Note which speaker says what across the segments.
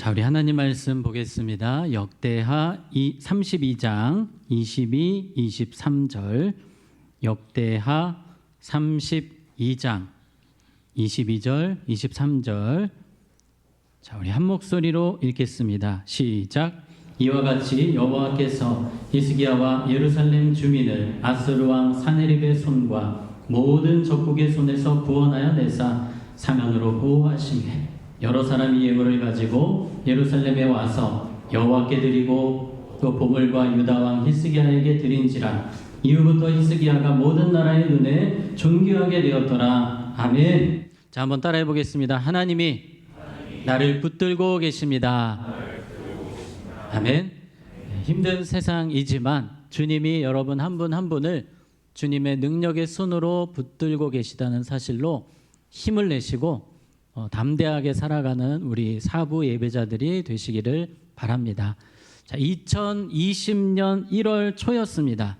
Speaker 1: 자, 우리 하나님 말씀 보겠습니다. 역대하 32장 22, 23절. 역대하 32장 22절, 23절. 자, 우리 한 목소리로 읽겠습니다. 시작. 이와 같이 여호와께서 히스기야와 예루살렘 주민을 아스루 왕 사네립의 손과 모든 적국의 손에서 구원하여 내사 사면으로 보호하시매 여러 사람이 예물을 가지고 예루살렘에 와서 여호와께 드리고 또 보물과 유다 왕 히스기야에게 드린지라. 이후부터 히스기야가 모든 나라의 눈에 존귀하게 되었더라. 아멘. 자, 한번 따라해 보겠습니다. 하나님이 나를 붙들고 계십니다. 아멘. 힘든 세상이지만 주님이 여러분 한 분 한 분을 주님의 능력의 손으로 붙들고 계시다는 사실로 힘을 내시고 담대하게 살아가는 우리 사부 예배자들이 되시기를 바랍니다. 자, 2020년 1월 초였습니다.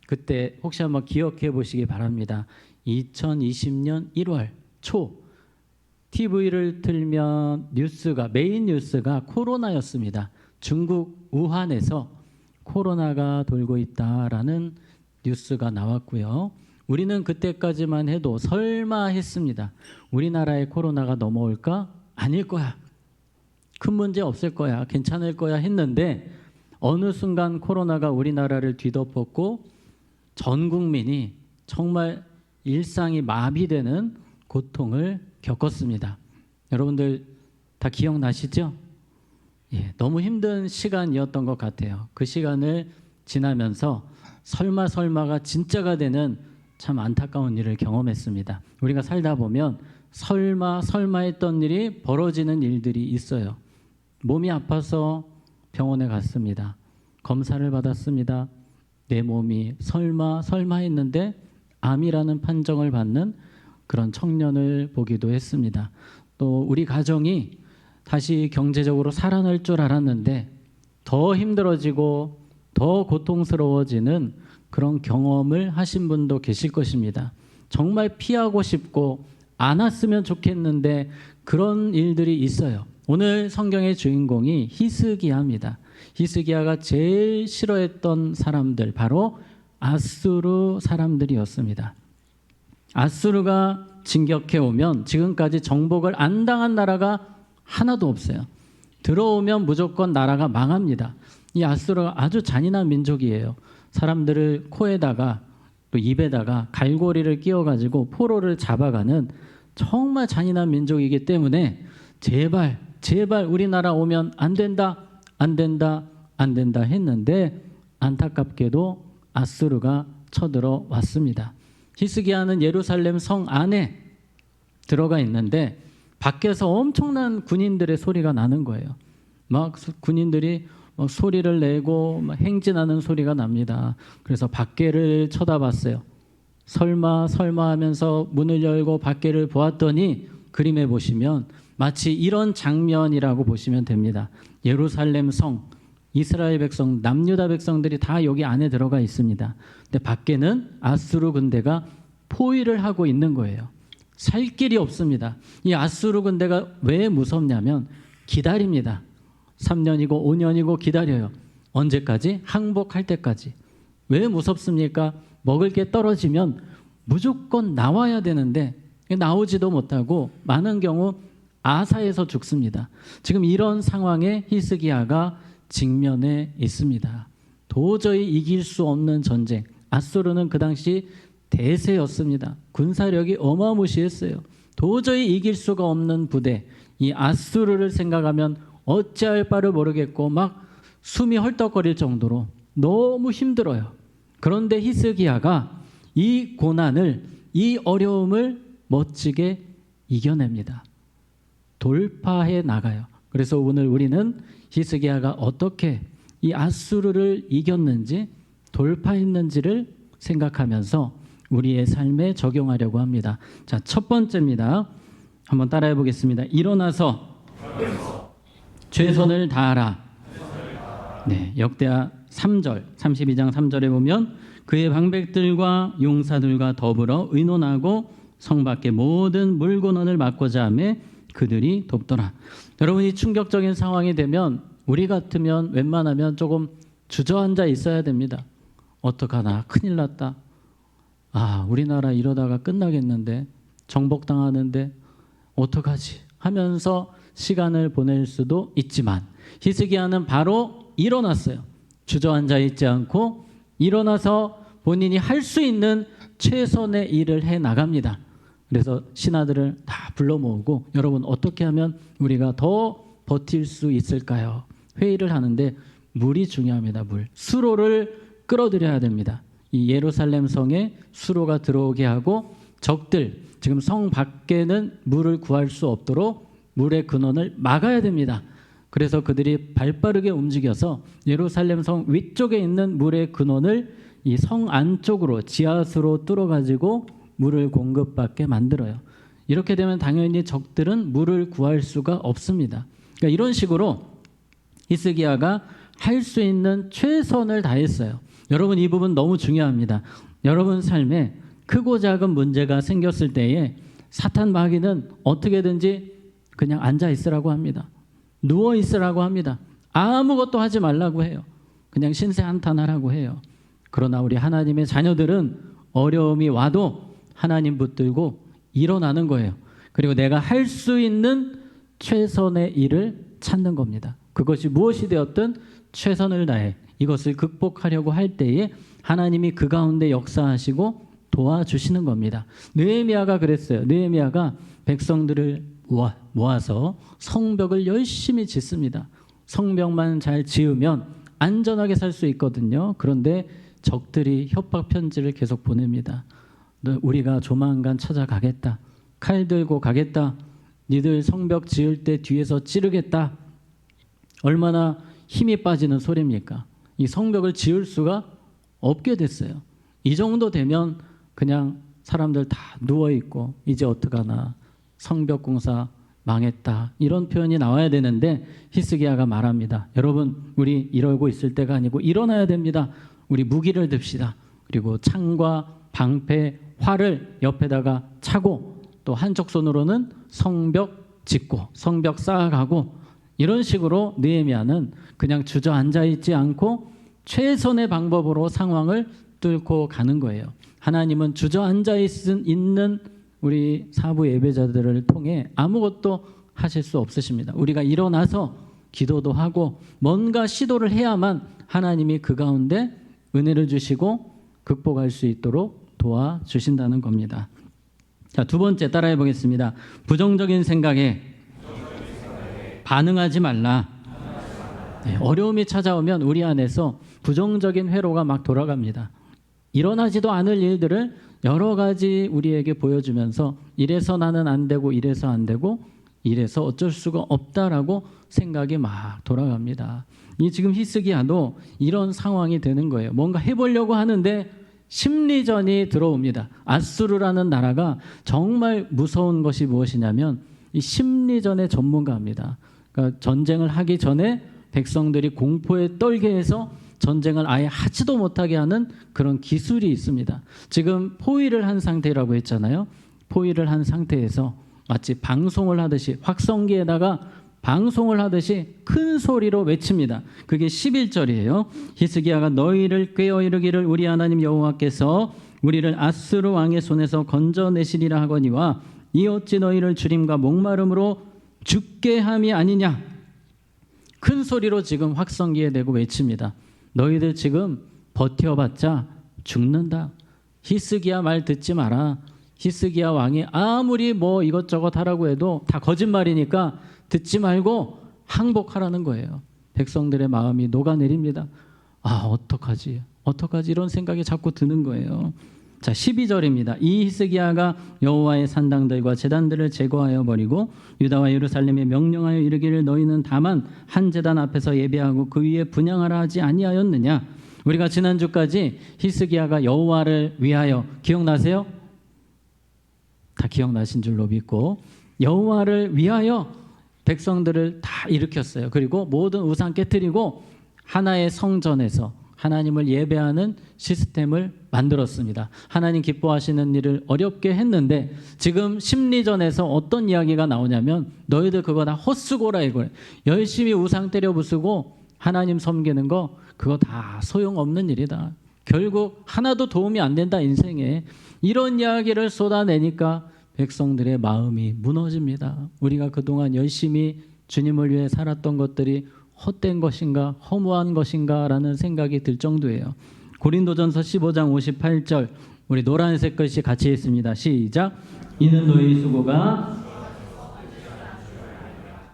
Speaker 1: 그때 혹시 한번 기억해 보시기 바랍니다. 2020년 1월 초 TV를 틀면 메인 뉴스가 코로나였습니다. 중국 우한에서 코로나가 돌고 있다라는 뉴스가 나왔고요. 우리는 그때까지만 해도 설마 했습니다. 우리나라에 코로나가 넘어올까? 아닐 거야. 큰 문제 없을 거야. 괜찮을 거야 했는데 어느 순간 코로나가 우리나라를 뒤덮었고 전 국민이 정말 일상이 마비되는 고통을 겪었습니다. 여러분들 다 기억나시죠? 너무 힘든 시간이었던 것 같아요. 그 시간을 지나면서 설마가 진짜가 되는 참 안타까운 일을 경험했습니다. 우리가 살다 보면 설마 했던 일이 벌어지는 일들이 있어요. 몸이 아파서 병원에 갔습니다. 검사를 받았습니다. 내 몸이 설마 했는데 암이라는 판정을 받는 그런 청년을 보기도 했습니다. 또 우리 가정이 다시 경제적으로 살아날 줄 알았는데 더 힘들어지고 더 고통스러워지는 그런 경험을 하신 분도 계실 것입니다. 정말 피하고 싶고 안 왔으면 좋겠는데 그런 일들이 있어요. 오늘 성경의 주인공이 히스기야입니다. 히스기야가 제일 싫어했던 사람들 바로 아수르 사람들이었습니다. 아수르가 진격해 오면 지금까지 정복을 안 당한 나라가 하나도 없어요. 들어오면 무조건 나라가 망합니다. 이 아수르가 아주 잔인한 민족이에요. 사람들을 코에다가 또 입에다가 갈고리를 끼워가지고 포로를 잡아가는 정말 잔인한 민족이기 때문에 제발 우리나라 오면 안 된다 했는데 안타깝게도 아수르가 쳐들어 왔습니다. 히스기야는 예루살렘 성 안에 들어가 있는데 밖에서 엄청난 군인들의 소리가 나는 거예요. 막 군인들이 소리를 내고 행진하는 소리가 납니다. 그래서 밖에를 쳐다봤어요. 설마 하면서 문을 열고 밖에를 보았더니 그림에 보시면 마치 이런 장면이라고 보시면 됩니다. 예루살렘 성, 이스라엘 백성, 남유다 백성들이 다 여기 안에 들어가 있습니다. 근데 밖에는 아수르 군대가 포위를 하고 있는 거예요. 살 길이 없습니다. 이 아수르 군대가 왜 무섭냐면 기다립니다. 3년이고 5년이고 기다려요. 언제까지? 항복할 때까지. 왜 무섭습니까? 먹을 게 떨어지면 무조건 나와야 되는데 나오지도 못하고 많은 경우 아사에서 죽습니다. 지금 이런 상황에 히스기야가 직면해 있습니다. 도저히 이길 수 없는 전쟁. 아수르는 그 당시 대세였습니다. 군사력이 어마무시했어요. 도저히 이길 수가 없는 부대. 이 아수르를 생각하면 어찌할 바를 모르겠고 막 숨이 헐떡거릴 정도로 너무 힘들어요. 그런데 히스기야가 이 고난을, 이 어려움을 멋지게 이겨냅니다. 돌파해 나가요. 그래서 오늘 우리는 히스기야가 어떻게 이 아수르를 이겼는지 돌파했는지를 생각하면서 우리의 삶에 적용하려고 합니다. 자, 첫 번째입니다. 한번 따라해 보겠습니다. 일어나서 최선을 다하라. 네, 역대하 3절, 32장 3절에 보면 그의 방백들과 용사들과 더불어 의논하고 성 밖의 모든 물곤원을 막고자 하며 그들이 돕더라. 여러분이 충격적인 상황이 되면 우리 같으면 웬만하면 조금 주저앉아 있어야 됩니다. 어떡하나, 큰일 났다. 아, 우리나라 이러다가 끝나겠는데, 정복당하는데 어떡하지 하면서 시간을 보낼 수도 있지만, 히스기야는 바로 일어났어요. 주저앉아 있지 않고 일어나서 본인이 할 수 있는 최선의 일을 해 나갑니다. 그래서 신하들을 다 불러 모으고, 여러분 어떻게 하면 우리가 더 버틸 수 있을까요? 회의를 하는데 물이 중요합니다. 물. 수로를 끌어들여야 됩니다. 이 예루살렘 성에 수로가 들어오게 하고, 적들, 지금 성 밖에는 물을 구할 수 없도록 물의 근원을 막아야 됩니다. 그래서 그들이 발빠르게 움직여서 예루살렘 성 위쪽에 있는 물의 근원을 이 성 안쪽으로 지하수로 뚫어가지고 물을 공급받게 만들어요. 이렇게 되면 당연히 적들은 물을 구할 수가 없습니다. 그러니까 이런 식으로 히스기야가 할 수 있는 최선을 다했어요. 여러분, 이 부분 너무 중요합니다. 여러분 삶에 크고 작은 문제가 생겼을 때에 사탄 마귀는 어떻게든지 그냥 앉아 있으라고 합니다. 누워 있으라고 합니다. 아무것도 하지 말라고 해요. 그냥 신세 한탄하라고 해요. 그러나 우리 하나님의 자녀들은 어려움이 와도 하나님 붙들고 일어나는 거예요. 그리고 내가 할 수 있는 최선의 일을 찾는 겁니다. 그것이 무엇이 되었든 최선을 다해 이것을 극복하려고 할 때에 하나님이 그 가운데 역사하시고 도와주시는 겁니다. 느헤미야가 그랬어요. 느헤미야가 백성들을 모아서 성벽을 열심히 짓습니다. 성벽만 잘 지으면 안전하게 살 수 있거든요. 그런데 적들이 협박 편지를 계속 보냅니다. 우리가 조만간 찾아가겠다. 칼 들고 가겠다. 니들 성벽 지을 때 뒤에서 찌르겠다. 얼마나 힘이 빠지는 소리입니까? 이 성벽을 지을 수가 없게 됐어요. 이 정도 되면 그냥 사람들 다 누워있고 이제 어떡하나, 성벽 공사 망했다, 이런 표현이 나와야 되는데 히스기야가 말합니다. 여러분, 우리 이러고 있을 때가 아니고 일어나야 됩니다. 우리 무기를 듭시다. 그리고 창과 방패, 활을 옆에다가 차고 또 한쪽 손으로는 성벽 짓고 성벽 쌓아가고, 이런 식으로 느헤미야는 그냥 주저앉아 있지 않고 최선의 방법으로 상황을 뚫고 가는 거예요. 하나님은 주저앉아 있는 우리 사부 예배자들을 통해 아무것도 하실 수 없으십니다. 우리가 일어나서 기도도 하고 뭔가 시도를 해야만 하나님이 그 가운데 은혜를 주시고 극복할 수 있도록 도와주신다는 겁니다. 자, 두 번째 따라해 보겠습니다. 부정적인 생각에 반응하지 말라. 네, 어려움이 찾아오면 우리 안에서 부정적인 회로가 막 돌아갑니다. 일어나지도 않을 일들을 여러 가지 우리에게 보여주면서 이래서 나는 안 되고 이래서 안 되고 이래서 어쩔 수가 없다라고 생각이 막 돌아갑니다. 이 지금 히스기야도 이런 상황이 되는 거예요. 뭔가 해보려고 하는데 심리전이 들어옵니다. 아수르라는 나라가 정말 무서운 것이 무엇이냐면 이 심리전의 전문가입니다. 그러니까 전쟁을 하기 전에 백성들이 공포에 떨게 해서 전쟁을 아예 하지도 못하게 하는 그런 기술이 있습니다. 지금 포위를 한 상태라고 했잖아요. 포위를 한 상태에서 마치 방송을 하듯이, 확성기에다가 방송을 하듯이 큰 소리로 외칩니다. 그게 11절이에요. 히스기야가 너희를 꾀어 이르기를 우리 하나님 여호와께서 우리를 아수르 왕의 손에서 건져내시리라 하거니와 이 어찌 너희를 주림과 목마름으로 죽게 함이 아니냐. 큰 소리로 지금 확성기에 대고 외칩니다. 너희들 지금 버텨봤자 죽는다. 히스기야 말 듣지 마라. 히스기야 왕이 아무리 뭐 이것저것 하라고 해도 다 거짓말이니까 듣지 말고 항복하라는 거예요. 백성들의 마음이 녹아내립니다. 아, 어떡하지? 어떡하지? 이런 생각이 자꾸 드는 거예요. 자, 12절입니다. 이 히스기야가 여호와의 산당들과 제단들을 제거하여 버리고 유다와 예루살렘에 명령하여 이르기를 너희는 다만 한 제단 앞에서 예배하고 그 위에 분향하라 하지 아니하였느냐. 우리가 지난주까지 히스기야가 여호와를 위하여, 기억나세요? 다 기억나신 줄로 믿고 여호와를 위하여 백성들을 다 일으켰어요. 그리고 모든 우상 깨뜨리고 하나의 성전에서 하나님을 예배하는 시스템을 만들었습니다. 하나님 기뻐하시는 일을 어렵게 했는데 지금 심리전에서 어떤 이야기가 나오냐면 너희들 그거 다 헛수고라 이거예요. 열심히 우상 때려 부수고 하나님 섬기는 거 그거 다 소용없는 일이다. 결국 하나도 도움이 안 된다 인생에. 이런 이야기를 쏟아내니까 백성들의 마음이 무너집니다. 우리가 그동안 열심히 주님을 위해 살았던 것들이 헛된 것인가 허무한 것인가 라는 생각이 들 정도예요. 고린도전서 15장 58절 우리 노란색 글씨 같이 읽습니다. 시작. 이는 너희 수고가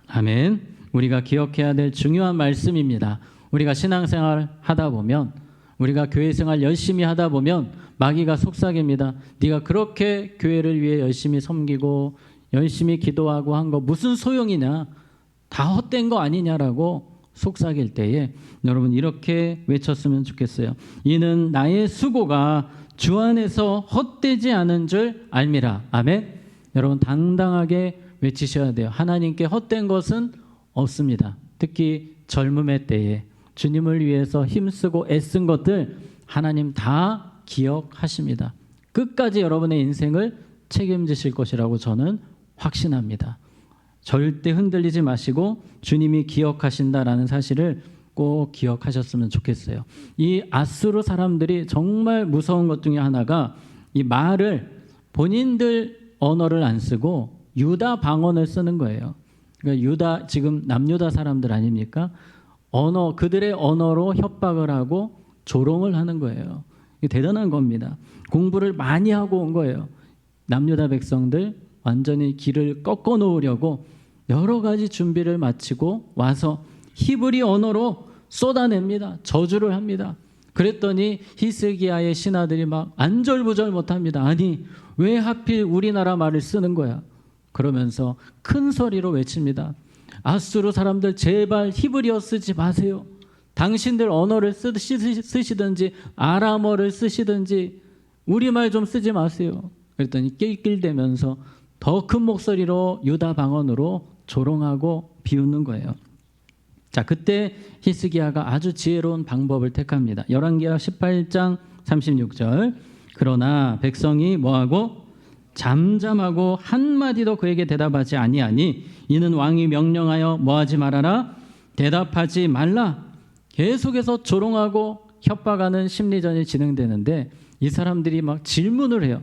Speaker 1: 아멘. 우리가 기억해야 될 중요한 말씀입니다. 우리가 신앙생활 하다 보면 우리가 교회생활 열심히 하다 보면 마귀가 속삭입니다. 네가 그렇게 교회를 위해 열심히 섬기고 열심히 기도하고 한 거 무슨 소용이냐 다 헛된 거 아니냐라고 속삭일 때에 여러분 이렇게 외쳤으면 좋겠어요. 이는 나의 수고가 주 안에서 헛되지 않은 줄 알미라. 아멘. 여러분 당당하게 외치셔야 돼요. 하나님께 헛된 것은 없습니다. 특히 젊음의 때에 주님을 위해서 힘쓰고 애쓴 것들 하나님 다 기억하십니다. 끝까지 여러분의 인생을 책임지실 것이라고 저는 확신합니다. 절대 흔들리지 마시고 주님이 기억하신다라는 사실을 꼭 기억하셨으면 좋겠어요. 이 아수르 사람들이 정말 무서운 것 중에 하나가 이 말을 본인들 언어를 안 쓰고 유다 방언을 쓰는 거예요. 그러니까 유다 지금 남유다 사람들 아닙니까? 언어 그들의 언어로 협박을 하고 조롱을 하는 거예요. 이게 대단한 겁니다. 공부를 많이 하고 온 거예요. 남유다 백성들 완전히 길을 꺾어 놓으려고 여러 가지 준비를 마치고 와서 히브리 언어로 쏟아냅니다. 저주를 합니다. 그랬더니 히스기야의 신하들이 막 안절부절 못합니다. 아니 왜 하필 우리나라 말을 쓰는 거야? 그러면서 큰 소리로 외칩니다. 아수르 사람들 제발 히브리어 쓰지 마세요. 당신들 언어를 쓰시든지 아람어를 쓰시든지 우리말 좀 쓰지 마세요. 그랬더니 낄낄대면서 더 큰 목소리로 유다 방언으로 조롱하고 비웃는 거예요. 자, 그때 히스기야가 아주 지혜로운 방법을 택합니다. 열왕기하 18장 36절 그러나 백성이 뭐하고 잠잠하고 한마디도 그에게 대답하지 아니하니 이는 왕이 명령하여 뭐하지 말아라 대답하지 말라. 계속해서 조롱하고 협박하는 심리전이 진행되는데 이 사람들이 막 질문을 해요.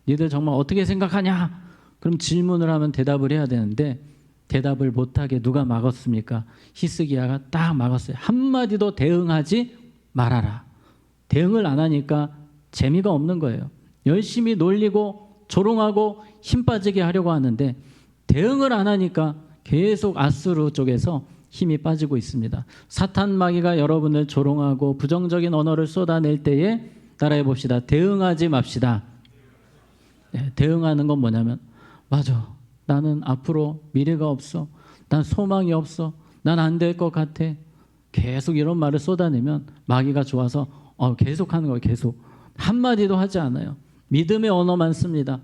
Speaker 1: 니들 정말 어떻게 생각하냐? 그럼 질문을 하면 대답을 해야 되는데 대답을 못하게 누가 막았습니까? 히스기야가 딱 막았어요. 한마디도 대응하지 말아라. 대응을 안 하니까 재미가 없는 거예요. 열심히 놀리고 조롱하고 힘 빠지게 하려고 하는데 대응을 안 하니까 계속 아수르 쪽에서 힘이 빠지고 있습니다. 사탄 마귀가 여러분을 조롱하고 부정적인 언어를 쏟아낼 때에 따라해 봅시다. 대응하지 맙시다. 네, 대응하는 건 뭐냐면 맞아. 나는 앞으로 미래가 없어. 난 소망이 없어. 난 안 될 것 같아. 계속 이런 말을 쏟아내면 마귀가 좋아서 계속 하는 거예요. 계속. 한마디도 하지 않아요. 믿음의 언어만 씁니다.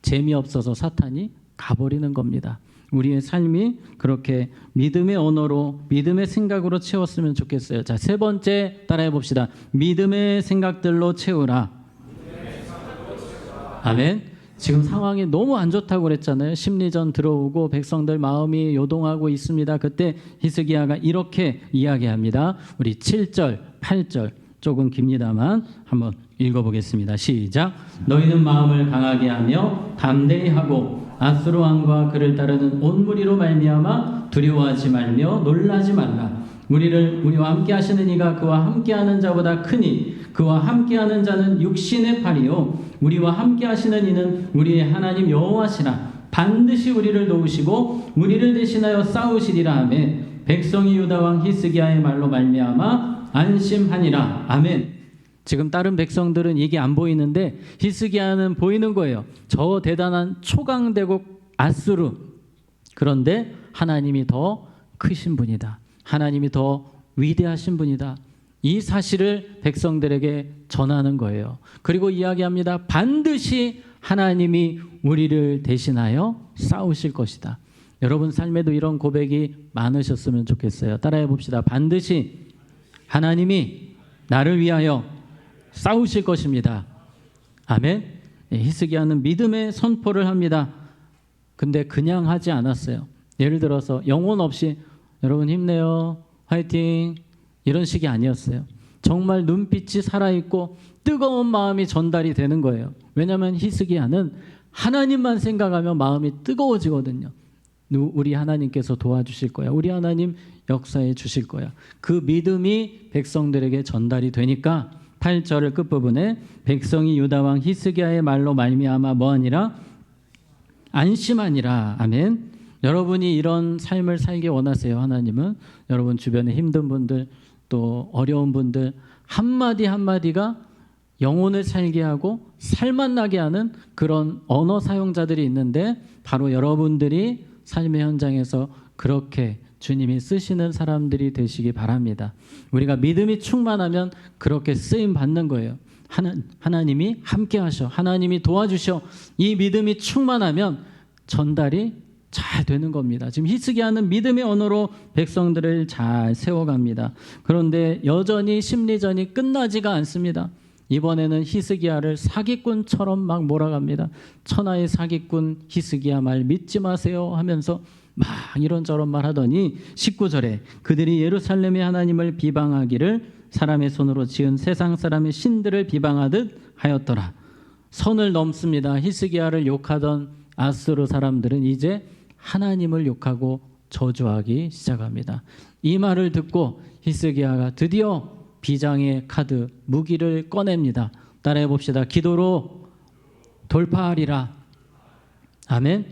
Speaker 1: 재미없어서 사탄이 가버리는 겁니다. 우리의 삶이 그렇게 믿음의 언어로 믿음의 생각으로 채웠으면 좋겠어요. 자, 세 번째 따라해 봅시다. 믿음의 생각들로 채우라. 아멘. 지금 상황이 너무 안 좋다고 그랬잖아요. 심리전 들어오고 백성들 마음이 요동하고 있습니다. 그때 히스기야가 이렇게 이야기합니다. 우리 7절, 8절 조금 깁니다만 한번 읽어보겠습니다. 시작. 너희는 마음을 강하게 하며 담대히 하고 아수르 왕과 그를 따르는 온 무리로 말미암아 두려워하지 말며 놀라지 말라. 우리와 함께 하시는 이가 그와 함께하는 자보다 크니 그와 함께하는 자는 육신의 팔이요 우리와 함께 하시는 이는 우리의 하나님 여호와시라. 반드시 우리를 도우시고 우리를 대신하여 싸우시리라 하매 백성이 유다 왕 히스기야의 말로 말미암아 안심하니라. 아멘. 지금 다른 백성들은 이게 안 보이는데 히스기야는 보이는 거예요. 저 대단한 초강대국 아수르. 그런데 하나님이 더 크신 분이다. 하나님이 더 위대하신 분이다. 이 사실을 백성들에게 전하는 거예요. 그리고 이야기합니다. 반드시 하나님이 우리를 대신하여 싸우실 것이다. 여러분 삶에도 이런 고백이 많으셨으면 좋겠어요. 따라해 봅시다. 반드시 하나님이 나를 위하여 싸우실 것입니다. 아멘. 히스기야는 믿음의 선포를 합니다. 근데 그냥 하지 않았어요. 예를 들어서 영혼 없이 여러분 힘내요, 화이팅 이런 식이 아니었어요. 정말 눈빛이 살아있고 뜨거운 마음이 전달이 되는 거예요. 왜냐하면 히스기야는 하나님만 생각하면 마음이 뜨거워지거든요. 우리 하나님께서 도와주실 거야. 우리 하나님 역사해 주실 거야. 그 믿음이 백성들에게 전달이 되니까 8절의 끝부분에 백성이 유다왕 히스기야의 말로 말미암아 뭐하니라? 안심하니라. 아멘. 여러분이 이런 삶을 살기 원하세요? 하나님은 여러분 주변에 힘든 분들 또 어려운 분들 한마디 한마디가 영혼을 살게 하고 살맛나게 하는 그런 언어 사용자들이 있는데 바로 여러분들이 삶의 현장에서 그렇게 주님이 쓰시는 사람들이 되시기 바랍니다. 우리가 믿음이 충만하면 그렇게 쓰임 받는 거예요. 하나님이 함께 하셔. 하나님이 도와주셔. 이 믿음이 충만하면 전달이 잘 되는 겁니다. 지금 히스기야는 믿음의 언어로 백성들을 잘 세워갑니다. 그런데 여전히 심리전이 끝나지가 않습니다. 이번에는 히스기야를 사기꾼처럼 막 몰아갑니다. 천하의 사기꾼 히스기야 말 믿지 마세요 하면서 막 이런저런 말 하더니 19절에 그들이 예루살렘의 하나님을 비방하기를 사람의 손으로 지은 세상 사람의 신들을 비방하듯 하였더라. 선을 넘습니다. 히스기야를 욕하던 아수르 사람들은 이제 하나님을 욕하고 저주하기 시작합니다. 이 말을 듣고 히스기야가 드디어 비장의 카드 무기를 꺼냅니다. 따라해 봅시다. 기도로 돌파하리라. 아멘.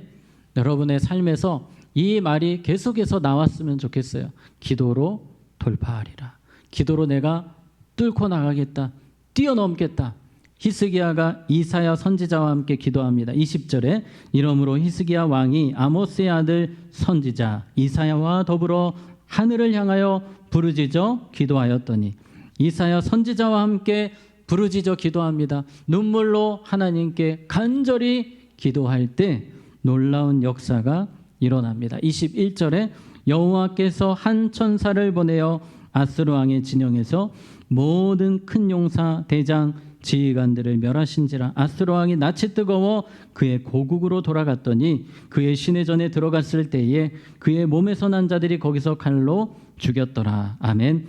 Speaker 1: 여러분의 삶에서 이 말이 계속해서 나왔으면 좋겠어요. 기도로 돌파하리라. 기도로 내가 뚫고 나가겠다. 뛰어넘겠다. 히스기야가 이사야 선지자와 함께 기도합니다. 20절에 이러므로 히스기야 왕이 아모스의 아들 선지자 이사야와 더불어 하늘을 향하여 부르짖어 기도하였더니 이사야 선지자와 함께 부르짖어 기도합니다. 눈물로 하나님께 간절히 기도할 때 놀라운 역사가 일어납니다. 21절에 여호와께서 한 천사를 보내어 아스루 왕의 진영에서 모든 큰 용사 대장 지휘관들을 멸하신지라. 아스루 왕이 낯이 뜨거워 그의 고국으로 돌아갔더니 그의 시내전에 들어갔을 때에 그의 몸에서 난 자들이 거기서 칼로 죽였더라. 아멘.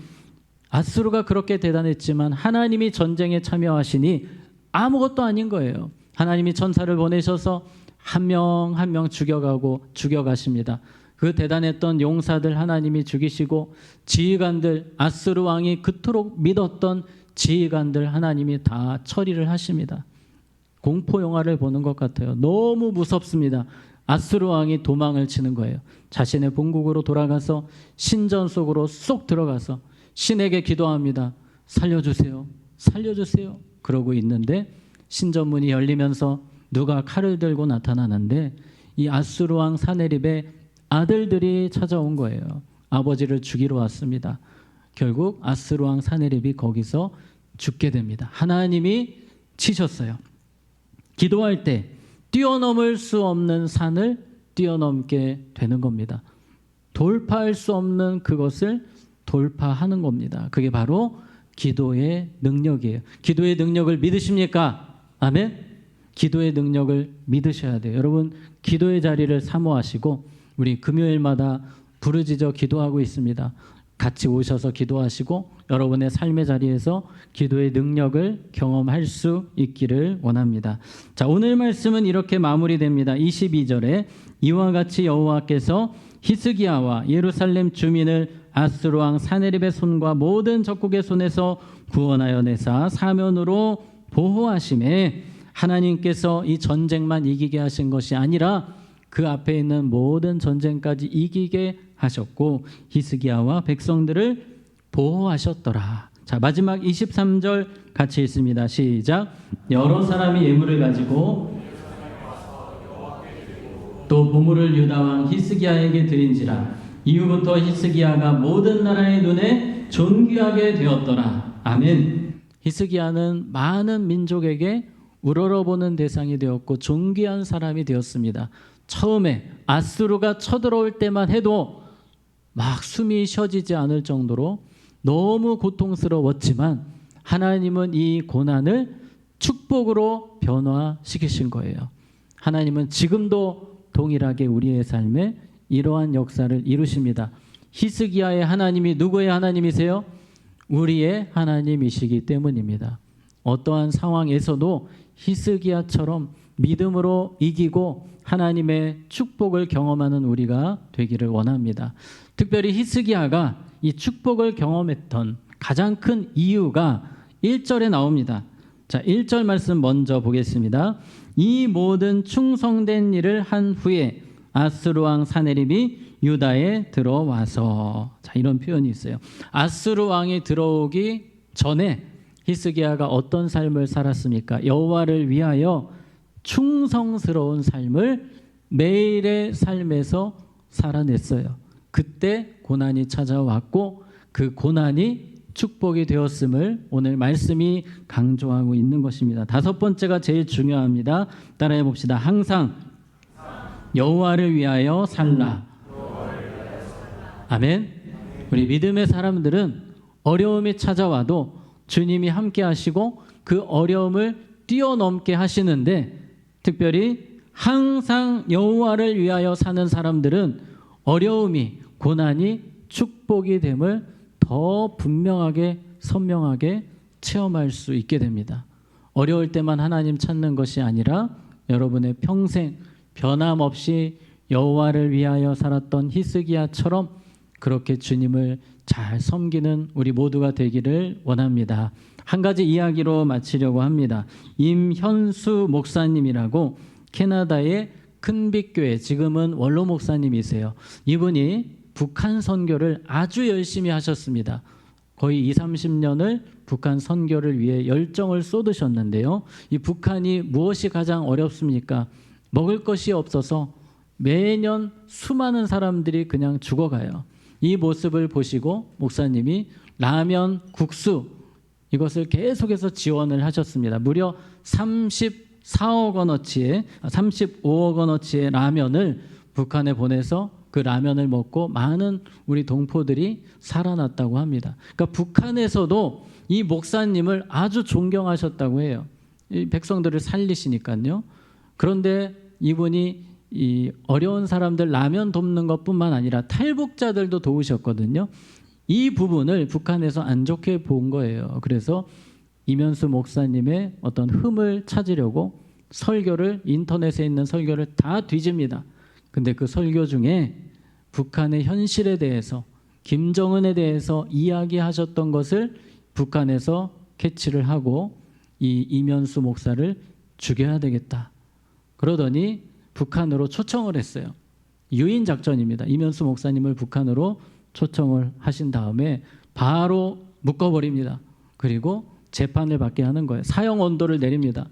Speaker 1: 아스루가 그렇게 대단했지만 하나님이 전쟁에 참여하시니 아무것도 아닌 거예요. 하나님이 천사를 보내셔서 한 명 한 명 죽여가십니다. 그 대단했던 용사들 하나님이 죽이시고 지휘관들 아스루 왕이 그토록 믿었던 지휘관들 하나님이 다 처리를 하십니다. 공포 영화를 보는 것 같아요. 너무 무섭습니다. 아스루 왕이 도망을 치는 거예요. 자신의 본국으로 돌아가서 신전 속으로 쏙 들어가서 신에게 기도합니다. 살려주세요. 살려주세요. 그러고 있는데 신전문이 열리면서 누가 칼을 들고 나타나는데 이 아수르 왕 사네립의 아들들이 찾아온 거예요. 아버지를 죽이러 왔습니다. 결국 아수르 왕 사네립이 거기서 죽게 됩니다. 하나님이 치셨어요. 기도할 때 뛰어넘을 수 없는 산을 뛰어넘게 되는 겁니다. 돌파할 수 없는 그것을 돌파하는 겁니다. 그게 바로 기도의 능력이에요. 기도의 능력을 믿으십니까? 아멘. 기도의 능력을 믿으셔야 돼요. 여러분 기도의 자리를 사모하시고 우리 금요일마다 부르짖어 기도하고 있습니다. 같이 오셔서 기도하시고 여러분의 삶의 자리에서 기도의 능력을 경험할 수 있기를 원합니다. 자, 오늘 말씀은 이렇게 마무리됩니다. 22절에 이와 같이 여호와께서 히스기야와 예루살렘 주민을 아수르 왕 사네립의 손과 모든 적국의 손에서 구원하여 내사 사면으로 보호하심에 하나님께서 이 전쟁만 이기게 하신 것이 아니라 그 앞에 있는 모든 전쟁까지 이기게 하셨고 히스기야와 백성들을 보호하셨더라. 자, 마지막 23절 같이 읽습니다. 시작. 여러 사람이 예물을 가지고 또 보물을 유다왕 히스기야에게 드린지라. 이후부터 히스기야가 모든 나라의 눈에 존귀하게 되었더라. 아멘. 히스기야는 많은 민족에게 우러러보는 대상이 되었고 존귀한 사람이 되었습니다. 처음에 아수르가 쳐들어올 때만 해도 막 숨이 쉬어지지 않을 정도로 너무 고통스러웠지만 하나님은 이 고난을 축복으로 변화시키신 거예요. 하나님은 지금도 동일하게 우리의 삶에 이러한 역사를 이루십니다. 히스기야의 하나님이 누구의 하나님이세요? 우리의 하나님이시기 때문입니다. 어떠한 상황에서도 히스기야처럼 믿음으로 이기고 하나님의 축복을 경험하는 우리가 되기를 원합니다. 특별히 히스기야가 이 축복을 경험했던 가장 큰 이유가 1절에 나옵니다. 자, 1절 말씀 먼저 보겠습니다. 이 모든 충성된 일을 한 후에 아스루 왕 사네립이 유다에 들어와서, 자, 이런 표현이 있어요. 아스루 왕이 들어오기 전에 히스기야가 어떤 삶을 살았습니까? 여호와를 위하여 충성스러운 삶을 매일의 삶에서 살아냈어요. 그때 고난이 찾아왔고 그 고난이 축복이 되었음을 오늘 말씀이 강조하고 있는 것입니다. 다섯 번째가 제일 중요합니다. 따라해 봅시다. 항상 여호와를 위하여 살라. 아멘. 우리 믿음의 사람들은 어려움이 찾아와도 주님이 함께 하시고 그 어려움을 뛰어넘게 하시는데, 특별히 항상 여호와를 위하여 사는 사람들은 어려움이, 고난이 축복이 됨을 더 분명하게, 선명하게 체험할 수 있게 됩니다. 어려울 때만 하나님 찾는 것이 아니라 여러분의 평생 변함없이 여호와를 위하여 살았던 히스기야처럼 그렇게 주님을 잘 섬기는 우리 모두가 되기를 원합니다. 한 가지 이야기로 마치려고 합니다. 임현수 목사님이라고 캐나다의 큰빛교회, 지금은 원로 목사님이세요. 이분이 북한 선교를 아주 열심히 하셨습니다. 거의 20-30년을 북한 선교를 위해 열정을 쏟으셨는데요. 이 북한이 무엇이 가장 어렵습니까? 먹을 것이 없어서 매년 수많은 사람들이 그냥 죽어가요. 이 모습을 보시고 목사님이 라면, 국수 이것을 계속해서 지원을 하셨습니다. 무려 34억 원어치의 35억 원어치의 라면을 북한에 보내서 그 라면을 먹고 많은 우리 동포들이 살아났다고 합니다. 그러니까 북한에서도 이 목사님을 아주 존경하셨다고 해요. 이 백성들을 살리시니까요. 그런데 이분이 이 어려운 사람들 라면 돕는 것뿐만 아니라 탈북자들도 도우셨거든요. 이 부분을 북한에서 안 좋게 본 거예요. 그래서 임현수 목사님의 어떤 흠을 찾으려고 설교를, 인터넷에 있는 설교를 다 뒤집니다. 근데 그 설교 중에 북한의 현실에 대해서, 김정은에 대해서 이야기하셨던 것을 북한에서 캐치를 하고 이 임현수 목사를 죽여야 되겠다. 그러더니 북한으로 초청을 했어요. 유인 작전입니다. 임현수 목사님을 북한으로 초청을 하신 다음에 바로 묶어버립니다. 그리고 재판을 받게 하는 거예요. 사형 온도를 내립니다.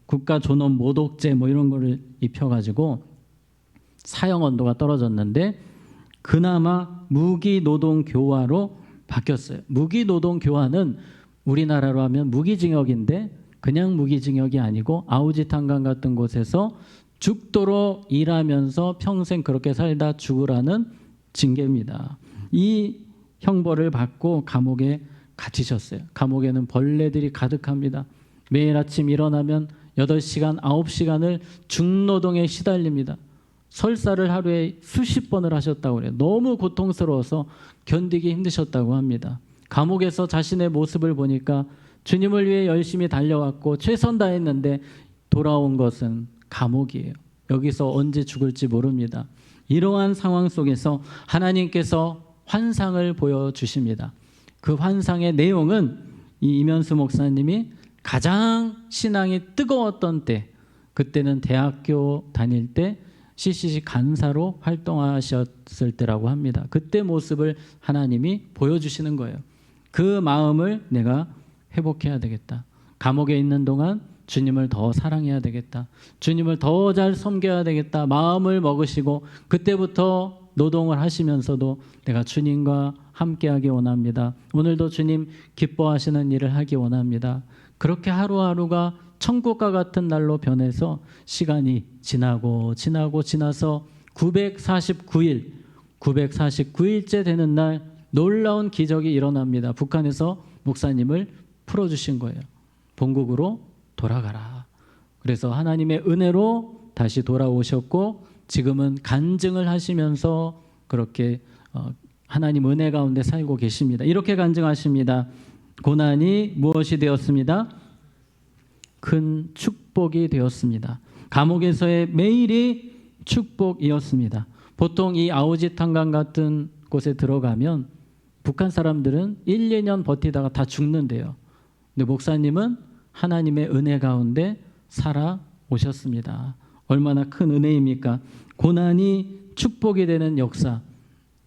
Speaker 1: 국가존엄 모독죄 이런 거를 입혀가지고 사형 온도가 떨어졌는데 그나마 무기노동교화로 바뀌었어요. 무기노동교화는 우리나라로 하면 무기징역인데 그냥 무기징역이 아니고 아우지탄강 같은 곳에서 죽도록 일하면서 평생 그렇게 살다 죽으라는 징계입니다. 이 형벌을 받고 감옥에 갇히셨어요. 감옥에는 벌레들이 가득합니다. 매일 아침 일어나면 8시간, 9시간을 중노동에 시달립니다. 설사를 하루에 수십 번을 하셨다고 그래요. 너무 고통스러워서 견디기 힘드셨다고 합니다. 감옥에서 자신의 모습을 보니까 주님을 위해 열심히 달려왔고 최선 다했는데 돌아온 것은 감옥이에요. 여기서 언제 죽을지 모릅니다. 이러한 상황 속에서 하나님께서 환상을 보여주십니다. 그 환상의 내용은 이 임현수 목사님이 가장 신앙이 뜨거웠던 때, 그때는 대학교 다닐 때 CCC 간사로 활동하셨을 때라고 합니다. 그때 모습을 하나님이 보여주시는 거예요. 그 마음을 내가 회복해야 되겠다. 감옥에 있는 동안 주님을 더 사랑해야 되겠다. 주님을 더 잘 섬겨야 되겠다. 마음을 먹으시고 그때부터 노동을 하시면서도 내가 주님과 함께하기 원합니다. 오늘도 주님 기뻐하시는 일을 하기 원합니다. 그렇게 하루하루가 천국과 같은 날로 변해서 시간이 지나서 949일째 되는 날 놀라운 기적이 일어납니다. 북한에서 목사님을 풀어주신 거예요. 본국으로 돌아가라. 그래서 하나님의 은혜로 다시 돌아오셨고 지금은 간증을 하시면서 그렇게 하나님 은혜 가운데 살고 계십니다. 이렇게 간증하십니다. 고난이 무엇이 되었습니다? 큰 축복이 되었습니다. 감옥에서의 매일이 축복이었습니다. 보통 이 아오지탄강 같은 곳에 들어가면 북한 사람들은 1, 2년 버티다가 다 죽는데요. 근데 목사님은 하나님의 은혜 가운데 살아오셨습니다. 얼마나 큰 은혜입니까? 고난이 축복이 되는 역사,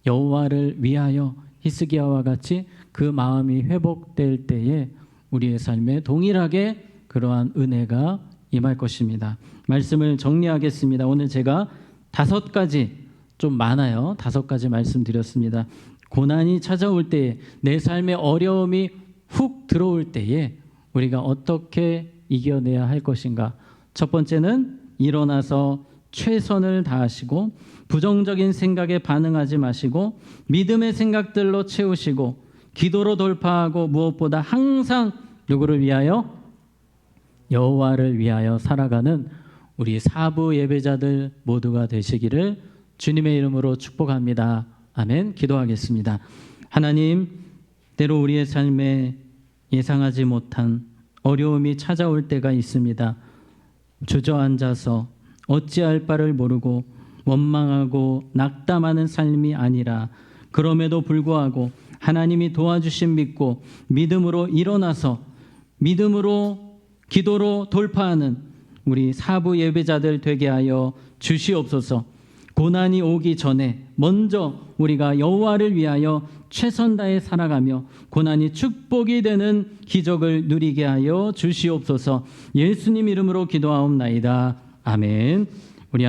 Speaker 1: 여호와를 위하여 히스기야와 같이 그 마음이 회복될 때에 우리의 삶에 동일하게 그러한 은혜가 임할 것입니다. 말씀을 정리하겠습니다. 오늘 제가 5가지, 좀 많아요. 5가지 말씀드렸습니다. 고난이 찾아올 때에, 내 삶에 어려움이 훅 들어올 때에 우리가 어떻게 이겨내야 할 것인가. 첫 번째는 일어나서 최선을 다하시고 부정적인 생각에 반응하지 마시고 믿음의 생각들로 채우시고 기도로 돌파하고 무엇보다 항상 누구를 위하여? 여호와를 위하여 살아가는 우리 사부 예배자들 모두가 되시기를 주님의 이름으로 축복합니다. 아멘. 기도하겠습니다. 하나님, 때로 우리의 삶에 예상하지 못한 어려움이 찾아올 때가 있습니다. 주저앉아서 어찌할 바를 모르고 원망하고 낙담하는 삶이 아니라 그럼에도 불구하고 하나님이 도와주심 믿고 믿음으로 일어나서 믿음으로 기도로 돌파하는 우리 사부 예배자들 되게 하여 주시옵소서. 고난이 오기 전에 먼저 우리가 여호와를 위하여 최선 다해 살아가며 고난이 축복이 되는 기적을 누리게 하여 주시옵소서. 예수님 이름으로 기도하옵나이다. 아멘.